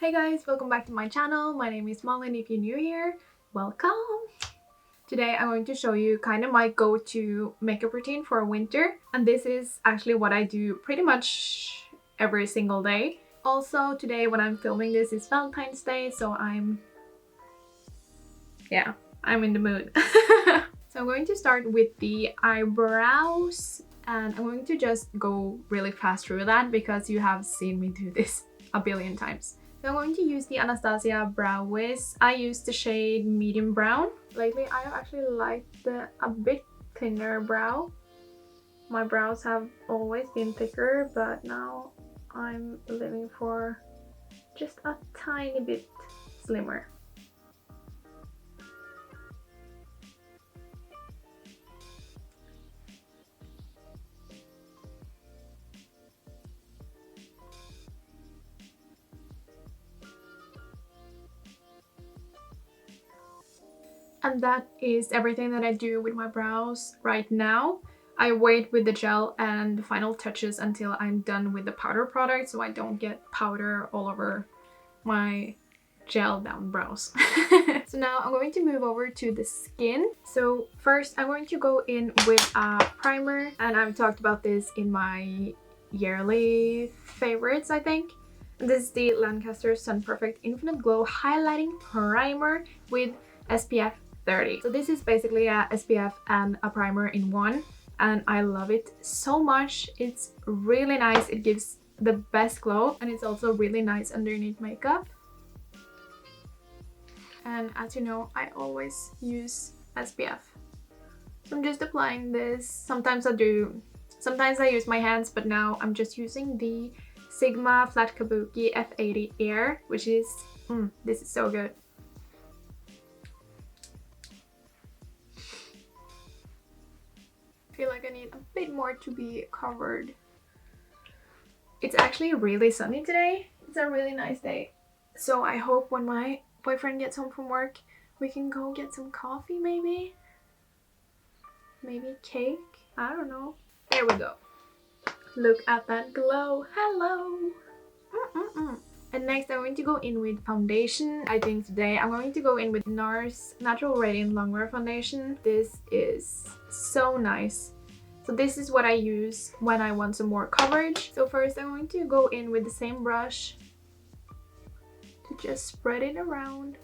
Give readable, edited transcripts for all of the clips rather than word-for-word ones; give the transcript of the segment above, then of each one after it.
Hey guys, welcome back to my channel. My name is Malin. If you're new here, welcome. Today I'm going to show you kind of my go-to makeup routine for winter, and this is actually what I do pretty much every single day. Also, today when I'm filming this is Valentine's Day, so I'm in the mood. So I'm going to start with the eyebrows, and I'm going to just go really fast through that because you have seen me do this a billion times. So I'm going to use the Anastasia Brow Wiz. I use the shade medium brown. Lately I actually liked a bit thinner brow. My brows have always been thicker, but now I'm living for just a tiny bit slimmer. And that is everything that I do with my brows right now. I wait with the gel and the final touches until I'm done with the powder product so I don't get powder all over my gel down brows. So now I'm going to move over to the skin. So first I'm going to go in with a primer, and I've talked about this in my yearly favorites, I think. This is the Lancaster Sun Perfect Infinite Glow Highlighting Primer with SPF 30. So this is basically a SPF and a primer in one, and I love it so much. It's really nice. It gives the best glow, and it's also really nice underneath makeup. And as you know, I always use SPF. So I'm just applying this. Sometimes I use my hands, but now I'm just using the Sigma Flat Kabuki F80 Air, which is, this is so good. I feel like I need a bit more to be covered. It's actually really sunny today. It's a really nice day. So I hope when my boyfriend gets home from work, we can go get some coffee maybe? Maybe cake? I don't know. There we go. Look at that glow. Hello! And next I'm going to go in with foundation. I think today I'm going to go in with Nars Natural Radiant Longwear Foundation. This is so nice. So this is what I use when I want some more coverage. So first I'm going to go in with the same brush to just spread it around.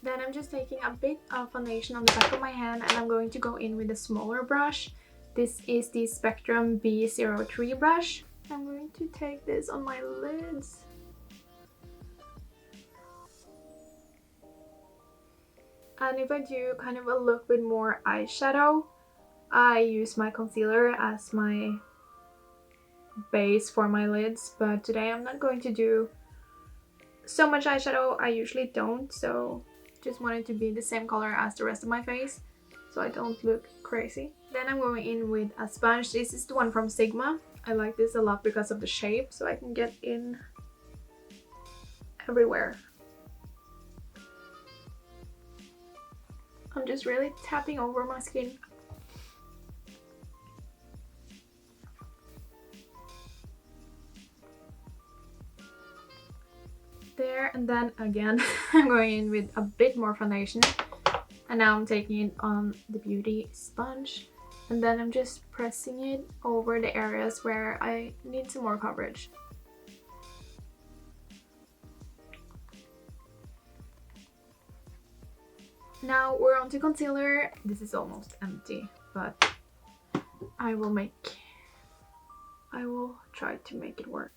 Then I'm just taking a bit of foundation on the back of my hand, and I'm going to go in with a smaller brush. This is the Spectrum B03 brush. I'm going to take this on my lids. And if I do kind of a look with more eyeshadow, I use my concealer as my base for my lids. But today I'm not going to do so much eyeshadow. I usually don't, so just want it to be the same color as the rest of my face so I don't look crazy. Then I'm going in with a sponge. This is the one from Sigma. I like this a lot because of the shape, so I can get in everywhere. I'm just really tapping over my skin. There, and then again I'm going in with a bit more foundation, and now I'm taking it on the beauty sponge, and then I'm just pressing it over the areas where I need some more coverage. Now we're on to concealer. This is almost empty, but I will try to make it work.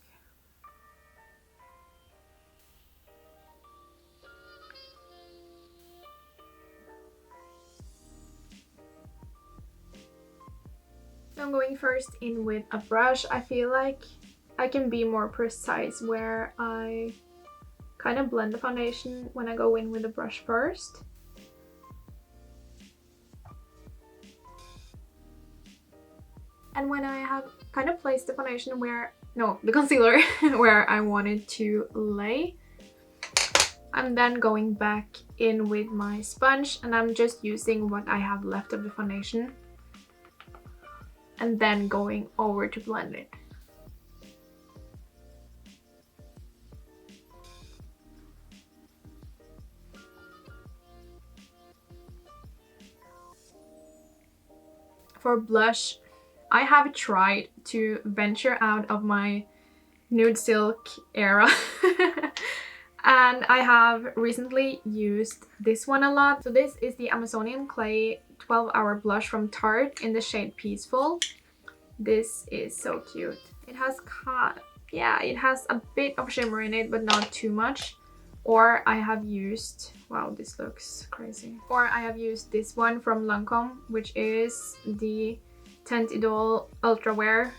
I'm going first in with a brush. I feel like I can be more precise where I kind of blend the foundation when I go in with the brush first. And when I have kind of placed the foundation where, no, the concealer where I wanted to lay, I'm then going back in with my sponge, and I'm just using what I have left of the foundation and then going over to blend it. For blush, I have tried to venture out of my nude silk era and I have recently used this one a lot. So this is the Amazonian Clay 12-hour blush from Tarte in the shade Peaceful. This is so cute. It has it has a bit of shimmer in it, but not too much. Or I have used, wow, this looks crazy. Or I have used this one from Lancôme, which is the Tint Idole Ultra Wear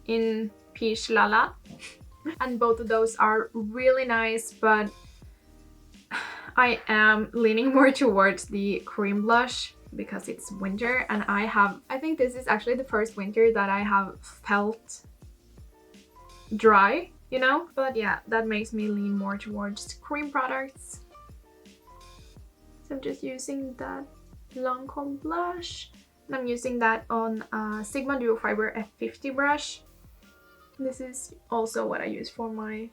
in Peche Lala. And both of those are really nice, but I am leaning more towards the cream blush because it's winter, and I think this is actually the first winter that I have felt dry, you know? But yeah, that makes me lean more towards cream products. So I'm just using that Lancôme blush, and I'm using that on a Sigma Duo Fiber F50 brush. This is also what I use for my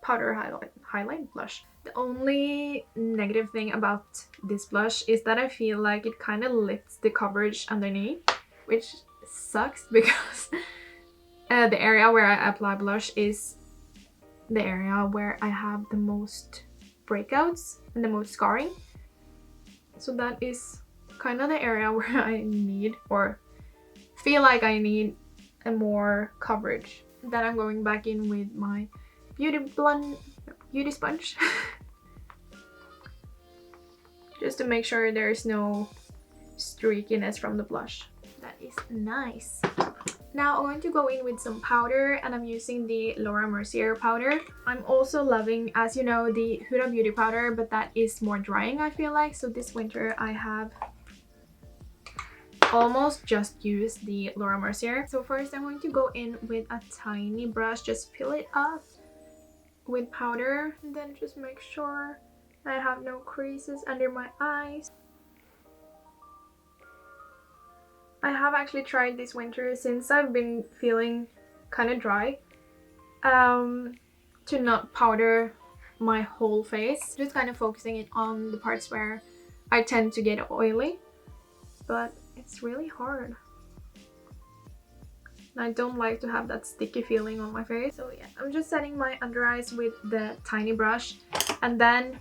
powder highlight blush. The only negative thing about this blush is that I feel like it kind of lifts the coverage underneath, which sucks because the area where I apply blush is the area where I have the most breakouts and the most scarring. So that is kind of the area where I need, or feel like I need, a more coverage. Then I'm going back in with my beauty sponge just to make sure there's no streakiness from the blush. That is nice. Now I'm going to go in with some powder, and I'm using the Laura Mercier powder. I'm also loving, as you know, the Huda Beauty powder, but that is more drying, I feel like. So this winter I have almost just used the Laura Mercier. So first I'm going to go in with a tiny brush, just fill it up with powder, and then just make sure I have no creases under my eyes. I have actually tried this winter, since I've been feeling kind of dry, to not powder my whole face, just kind of focusing it on the parts where I tend to get oily, but it's really hard. And I don't like to have that sticky feeling on my face. So yeah, I'm just setting my under eyes with the tiny brush, and then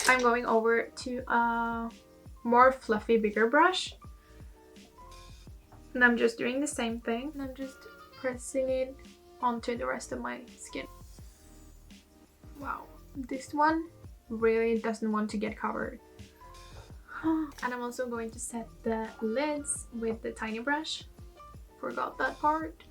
I'm going over to a more fluffy, bigger brush. And I'm just doing the same thing, and I'm just pressing it onto the rest of my skin. Wow, this one really doesn't want to get covered. And I'm also going to set the lids with the tiny brush. Forgot that part.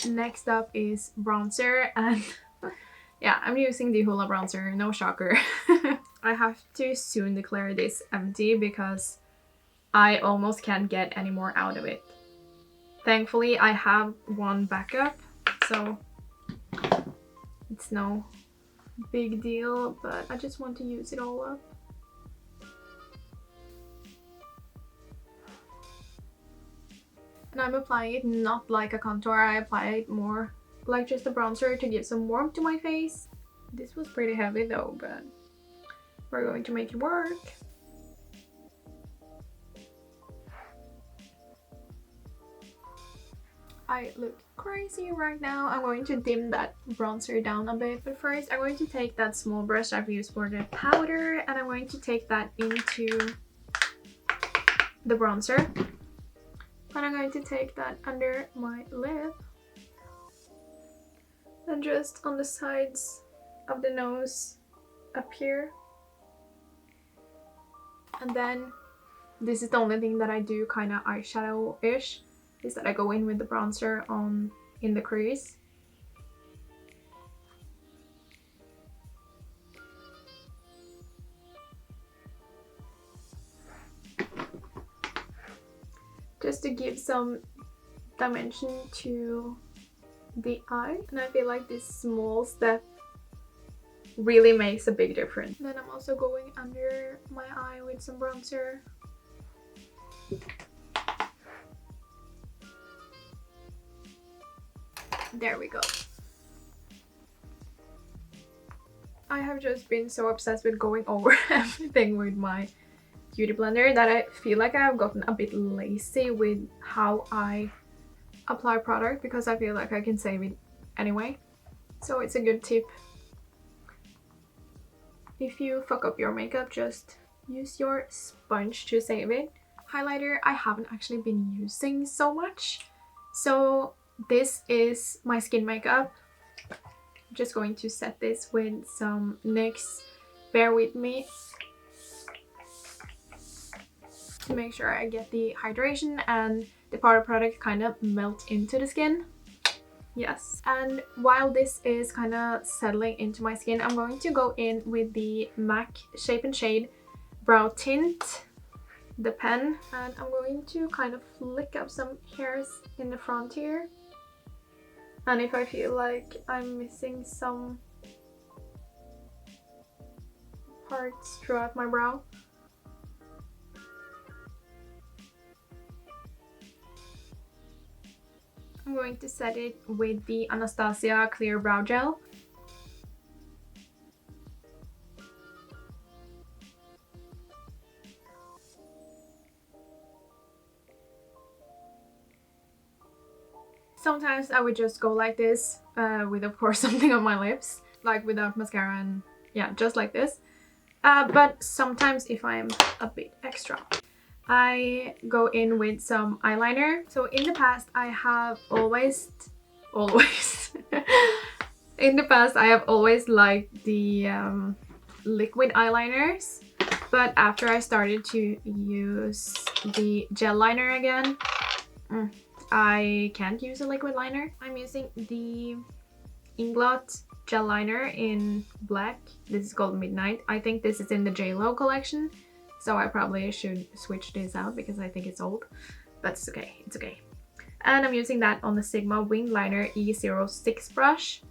Next up is bronzer, and yeah, I'm using the Hoola bronzer, no shocker. I have to soon declare this empty because I almost can't get any more out of it. Thankfully, I have one backup, so it's no big deal, but I just want to use it all up. And I'm applying it not like a contour, I apply it more like just a bronzer to give some warmth to my face. This was pretty heavy though, but we're going to make it work. I look crazy right now. I'm going to dim that bronzer down a bit, but first I'm going to take that small brush I've used for the powder, and I'm going to take that into the bronzer, and I'm going to take that under my lip and just on the sides of the nose up here. And then this is the only thing that I do kind of eyeshadow-ish, is that I go in with the bronzer in the crease. just to give some dimension to the eye. And I feel like this small step really makes a big difference. Then I'm also going under my eye with some bronzer. There we go. I have just been so obsessed with going over everything with my beauty blender that I feel like I have gotten a bit lazy with how I apply product, because I feel like I can save it anyway. So it's a good tip. If you fuck up your makeup, just use your sponge to save it. Highlighter I haven't actually been using so much. So this is my skin makeup. I'm just going to set this with some NYX. Bear with me to make sure I get the hydration and the powder product kind of melt into the skin. Yes. And while this is kind of settling into my skin, I'm going to go in with the MAC Shape and Shade Brow Tint, the pen, and I'm going to kind of flick up some hairs in the front here. And if I feel like I'm missing some parts throughout my brow, I'm going to set it with the Anastasia Clear Brow Gel. Sometimes I would just go like this with of course something on my lips, like without mascara, and yeah, just like this. But sometimes if I'm a bit extra, I go in with some eyeliner. So in the past I have always in the past I have always liked the liquid eyeliners, but after I started to use the gel liner again, I can't use a liquid liner. I'm using the Inglot gel liner in black. This is called Midnight. I think this is in the JLo collection, so I probably should switch this out because I think it's old, but it's okay, it's okay. And I'm using that on the Sigma Wing Liner E06 brush.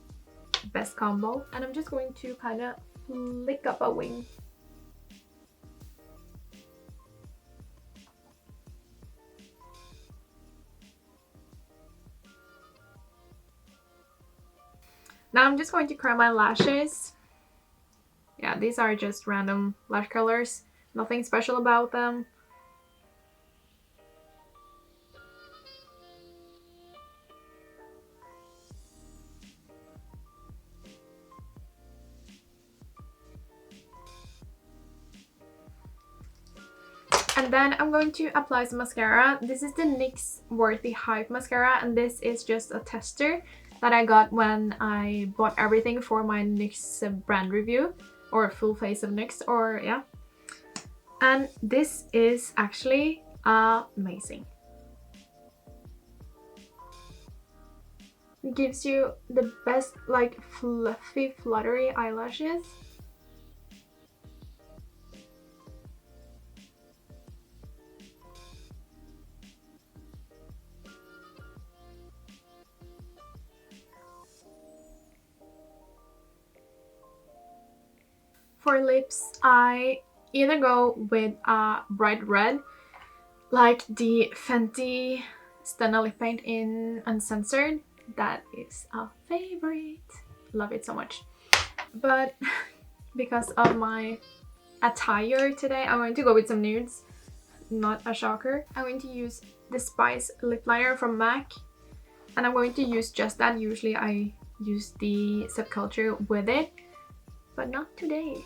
Best combo. And I'm just going to kind of flick up a wing. Now I'm just going to curl my lashes. Yeah, these are just random lash colors. Nothing special about them. And then I'm going to apply some mascara. This is the NYX Worthy Hype mascara, and this is just a tester that I got when I bought everything for my NYX brand review, or full face of NYX, or yeah. And this is actually amazing. It gives you the best, like, fluffy, fluttery eyelashes. For lips, I either go with a bright red, like the Fenty Stunna lip paint in Uncensored. That is a favorite. Love it so much. But because of my attire today, I'm going to go with some nudes. Not a shocker. I'm going to use the Spice lip liner from MAC, and I'm going to use just that. Usually I use the Subculture with it, but not today.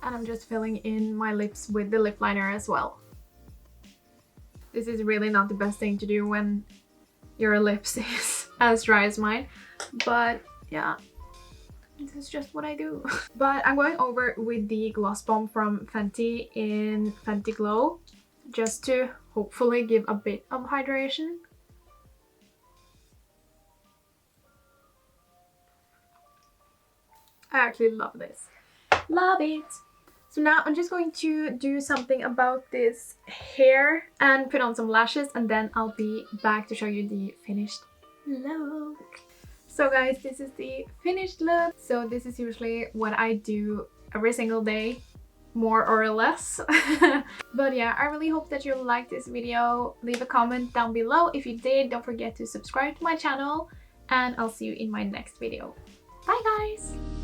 And I'm just filling in my lips with the lip liner as well. This is really not the best thing to do when your lips is as dry as mine, but yeah, this is just what I do. But I'm going over with the Gloss Bomb from Fenty in Fenty Glow, just to hopefully give a bit of hydration. I actually love this. Love it! So now I'm just going to do something about this hair and put on some lashes, and then I'll be back to show you the finished look. So guys, this is the finished look. So this is usually what I do every single day, more or less. But yeah, I really hope that you liked this video. Leave a comment down below if you did. Don't forget to subscribe to my channel, and I'll see you in my next video. Bye guys!